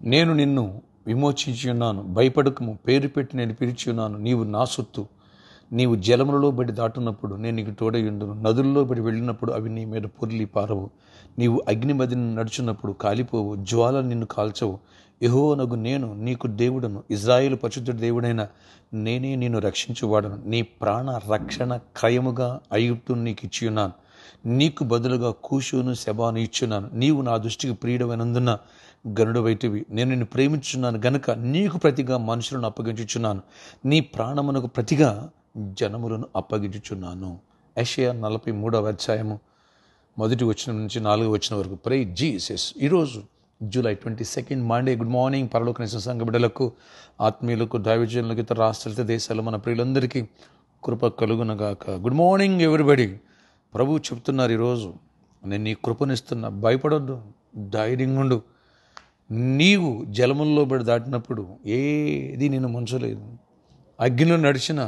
నేను నిన్ను విమోచించి ఉన్నాను, భయపడకము, పేరు పెట్టి నేను పిలిచి ఉన్నాను. నీవు నా సొత్తు. నీవు జలములలో బడి దాటున్నప్పుడు నేను నీకు తోడయుండును. నదుల్లో బడి వెళ్ళినప్పుడు అవి నీ మీద పొర్లి పారవు. నీవు అగ్ని మధ్యన నడుచున్నప్పుడు కాలిపోవు, జ్వాల నిన్ను కాల్చవు. యెహోవానగు నేను నీకు దేవుడను, ఇశ్రాయేలు పరిశుద్ధుడు దేవుడైన నేనే నిన్ను రక్షించువాడను. నీ ప్రాణ రక్షణ క్రయముగా ఐగుప్తును నీకు ఇచ్చియున్నాను. నీకు బదులుగా కూషును సెబాను ఇచ్చున్నాను. నీవు నా దృష్టికి ప్రియుడమైనందున గనుడవైతివి. నేను నిన్ను ప్రేమించున్నాను గనుక నీకు ప్రతిగా మనుషులను అప్పగించుచున్నాను. నీ ప్రాణమునకు ప్రతిగా జనములను అప్పగించుచున్నాను. యెషయా 43వ అధ్యాయము 1వ వచనం నుంచి 4వ వచనం వరకు. Praise Jesus. ఈరోజు జూలై 22 మండే. గుడ్ మార్నింగ్ పరలోక సంఘ బిడ్డలకు, ఆత్మీయులకు, దైవజనులకు, ఇతర రాష్ట్రాల దేశాలు మన ప్రియులందరికీ కృప కలుగునగాక. Good morning everybody. ప్రభు చెప్తున్నారు ఈరోజు, నేను నీ కృపనిస్తున్నా, భయపడొద్దు, ధైర్యంగా ఉండు. నీవు జలముల్లో బడి దాటినప్పుడు ఏది నిన్ను ముంచలేదు. అగ్నిలో నడిచిన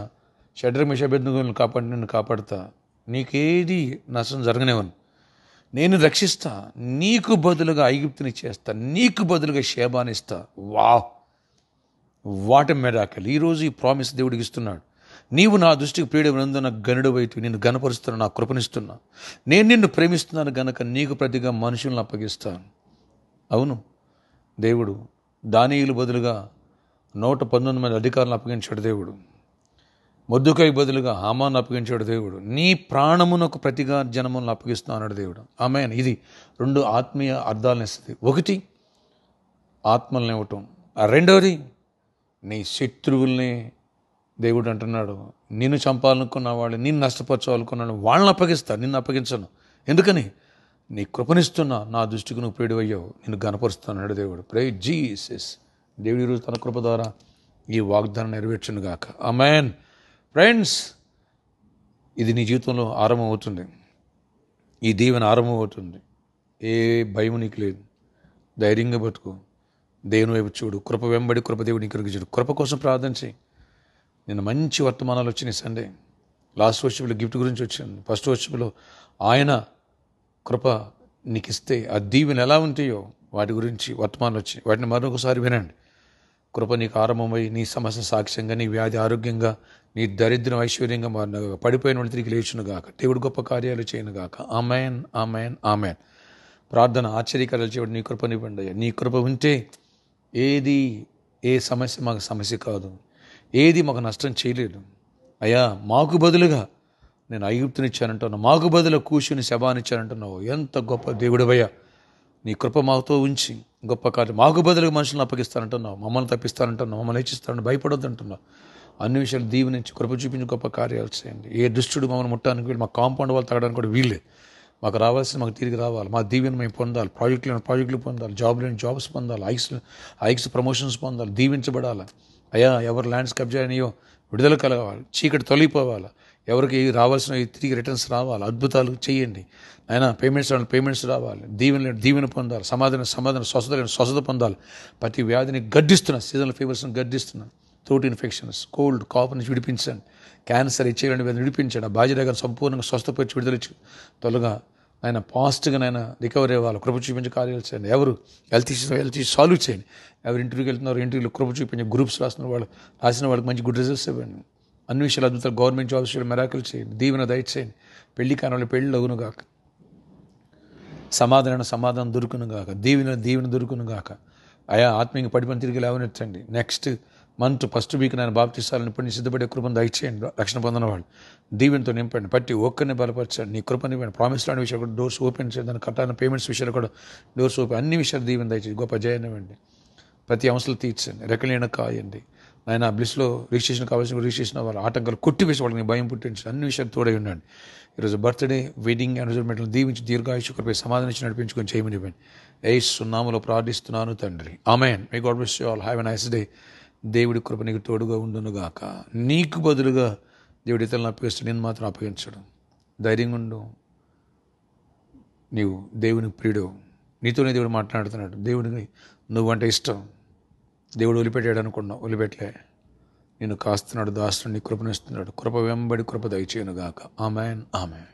షడ్రక్ మేషక్ అబేద్నెగోలను కాపాడి నిన్ను కాపాడుతా. నీకేది నష్టం జరగనివ్వను. నేను రక్షిస్తా. నీకు బదులుగా ఐగుప్తుని చేస్తా, నీకు బదులుగా షేబాని ఇస్తా. What a miracle. ఈరోజు ఈ ప్రామిస్ దేవుడికి ఇస్తున్నాడు. నీవు నా దృష్టికి ప్రియుడైనందున గనుడవైతివి. నిన్ను గనపరుస్తున్నా, నా కృపనిస్తున్నా. నేను నిన్ను ప్రేమిస్తున్నాను గనక నీకు ప్రతిగా మనుషులను అప్పగిస్తాను. అవును, దేవుడు దానియేలు బదులుగా 119 మంది అధికారులను అప్పగించాడు దేవుడు. మొర్దెకై బదులుగా హామాను అప్పగించాడు దేవుడు. నీ ప్రాణమునకు ప్రతిగా జనములను అప్పగిస్తున్నా అన్నాడు దేవుడు. ఆమేన్. ఇది 2 ఆత్మీయ అర్థాలను ఇస్తుంది. ఒకటి, ఆత్మల్ని ఇవ్వటం. రెండవది, నీ శత్రువుల్ని దేవుడు అంటున్నాడు, నిన్ను చంపాలనుకున్న వాళ్ళు, నిన్ను నష్టపరచాలనుకున్నాడు, వాళ్ళని అప్పగిస్తా, నిన్ను అప్పగించను. ఎందుకని? నీ కృపనిస్తున్నా, నా దృష్టికి నువ్వు ప్రియుడవయ్యావు, నిన్ను గనపరుస్తున్నాడు దేవుడు. Praise Jesus. దేవుడు ఈరోజు తన కృప ద్వారా ఈ వాగ్దానం నెరవేర్చును గాక. ఆమేన్. ఫ్రెండ్స్, ఇది నీ జీవితంలో ఆరంభం అవుతుంది. ఈ దీవెన ఆరంభం అవుతుంది. ఏ భయం నీకు లేదు. ధైర్యంగా బతుకు. దేవుని వైపు చూడు. కృప వెంబడి కృప దేవుడు నీకు చూడు. కృప కోసం ప్రార్థన చేయి. నేను మంచి వర్తమానాలు వచ్చినాయి సండే. లాస్ట్ వర్షిప్లో గిఫ్ట్ గురించి వచ్చింది. ఫస్ట్ వర్షిప్లో ఆయన కృప నీకు ఇస్తే ఆ దీవెన ఎలా ఉంటాయో వాటి గురించి వర్తమానాలు వచ్చాయి. వాటిని మరొకసారి వినండి. కృప నీకు ఆరంభమై నీ సమస్య సాక్ష్యంగా, నీ వ్యాధి ఆరోగ్యంగా, నీ దరిద్రం ఐశ్వర్యంగా మారినగాక, పడిపోయిన వాడిని తిరిగి లేచునుగాక, దేవుడు గొప్ప కార్యాలు చేయనుగాక. ఆమేన్, ఆమేన్, ఆమేన్. ప్రార్థన. ఆశ్చర్యకార్యాలు చేయడం నీ కృప నివ్వండి అయ్యా. నీ కృప ఉంటే ఏ సమస్య మాకు సమస్య కాదు, ఏది మాకు నష్టం చేయలేదు అయ్యా. మాకు బదులుగా నేను ఐగుప్తుని ఇచ్చానంటున్నావు, మాకు బదులు కూషుని సెబాని ఇచ్చానంటున్నావు. ఎంత గొప్ప దేవుడివయ్యా. నీ కృప మాతో ఉంచి గొప్ప కార్యం. మాకు బదులుగా మనుషులను అప్పగిస్తానంటున్నావు, మమ్మల్ని తప్పిస్తానంటున్నావు, మమ్మల్ని హెచ్చిస్తాను, భయపడొద్దు అంటున్నావు. అన్ని విషయాలు దీవెనించి కృప చూపించి గొప్ప కార్యాలు చేయండి. ఏ దుష్టుడు మమ్మల్ని ముట్టడానికి వీళ్ళు, మా కాంపౌండ్ వాళ్ళు తగ్గడానికి కూడా వీళ్ళే. మాకు రావాల్సిన మాకు తిరిగి రావాలి. మా దీవెన మేము పొందాలి. ప్రాజెక్టులు పొందాలి. జాబ్స్ పొందాలి. ఐక్స్ ప్రమోషన్స్ పొందాలి. దీవించబడాలి అయ్యా. ఎవరు ల్యాండ్స్ కబ్జా అయినాయో విడుదల కలగాలి. చీకటి తొలగిపోవాలి. ఎవరికి రావాల్సిన తిరిగి రిటర్న్స్ రావాలి. అద్భుతాలు చేయండి ఆయన. పేమెంట్స్ రావాలి. దీవెన పొందాలి. సమాధానం స్వస్థత పొందాలి. ప్రతి వ్యాధిని గడ్డిస్తున్నా, సీజనల్ ఫీవర్స్ని గడ్డిస్తున్నా. థ్రోట్ ఇన్ఫెక్షన్స్, కోల్డ్, కాఫ్ నుంచి విడిపించండి. క్యాన్సర్ ఇచ్చేయాలని వ్యాధిని విడిపించండి. ఆ బాధ్యతగా సంపూర్ణంగా స్వస్థపరిచి విడుదలిచ్చి త్వరగా ఆయన పాజిటివ్గా ఆయన రికవరీ అవ్వాలి. కృప చూపించే కార్యాలు చేయండి. ఎవరు హెల్త్ సాల్వ్ చేయండి. ఎవరు ఇంటర్వ్యూకి వెళ్తున్నారు, ఇంటర్వ్యూలో కృప చూపించే గ్రూప్స్ రాసిన వాళ్ళకి మంచి గుడ్ రిజల్ట్స్ ఇవ్వండి. అన్ని విషయాలు అద్భుతాలు. గవర్నమెంట్ జాబ్స్ మెరాకిల్ చేయండి. దీవెన దయచేయండి. పెళ్లి కాని వాళ్ళు పెళ్ళి అగును గాక. సమాధానం దొరుకును గాక. దీవెన దొరుకును గాక. అయా ఆత్మీయంగా పడిపని తిరిగి లేవనెత్తండి. నెక్స్ట్ మంత్ ఫస్ట్ వీక్ నేను బాప్తిస్తాలను ఇప్పుడు సిద్ధపడే కృపను దయచేయండి. రక్షణ పొందిన వాళ్ళు దీవెనతో నింపండి. ప్రతి ఒక్కరిని బలపరచండి. నీ కృపని ఇవ్వండి. ప్రామిస్ లాంటి విషయాలు కూడా డోర్స్ ఓపెన్ చేయండి. దాని కట్టాలని పేమెంట్స్ విషయాలు కూడా డోర్స్ ఓపెన్. అన్ని విషయాలు దీవెన దయచేయండి. గొప్ప జయాన్ని ఇవ్వండి. ప్రతి అంశాలు తీర్చండి. రెక్కలేన కాయండి. ఆయన బ్లిస్లో రిజిస్ట్రేషన్ కావాల్సిన రిజిస్ట్రేషన్ వాళ్ళు ఆటంకాలు కొట్టివేసి వాళ్ళని భయం పుట్టించి అన్ని విషయాలు తోడై ఉండండి. ఈరోజు బర్త్డే, వెడ్డింగ్ యానివర్సరీ దీవించి దీర్ఘాయుష్ కృపై సమాధానించి నడిపించుకొని చేయమని ఇవ్వండి. యేసు నామములో ప్రార్థిస్తున్నాను తండ్రి. ఆమేన్. May God bless you all. Have a nice day. దేవుడి కృప నీకు తోడుగా ఉండును గాక. నీకు బదులుగా దేవుడి ఇతరులను అప్పగిస్తే నేను మాత్రం అప్పగించడం. ధైర్యంగా ఉండు. నీవు దేవుని ప్రియుడు. నీతోనే దేవుడు మాట్లాడుతున్నాడు. దేవుడిని నువ్వంటే ఇష్టం. దేవుడు వదిలిపెట్టాడు అనుకున్నావు, వదిలిపెట్టలే. నేను కాస్తున్నాడు, దాస్తున్నాడు, నీ కృపనిస్తున్నాడు. కృప వెంబడి కృప దయచేయను గాక. ఆమేన్, ఆమేన్.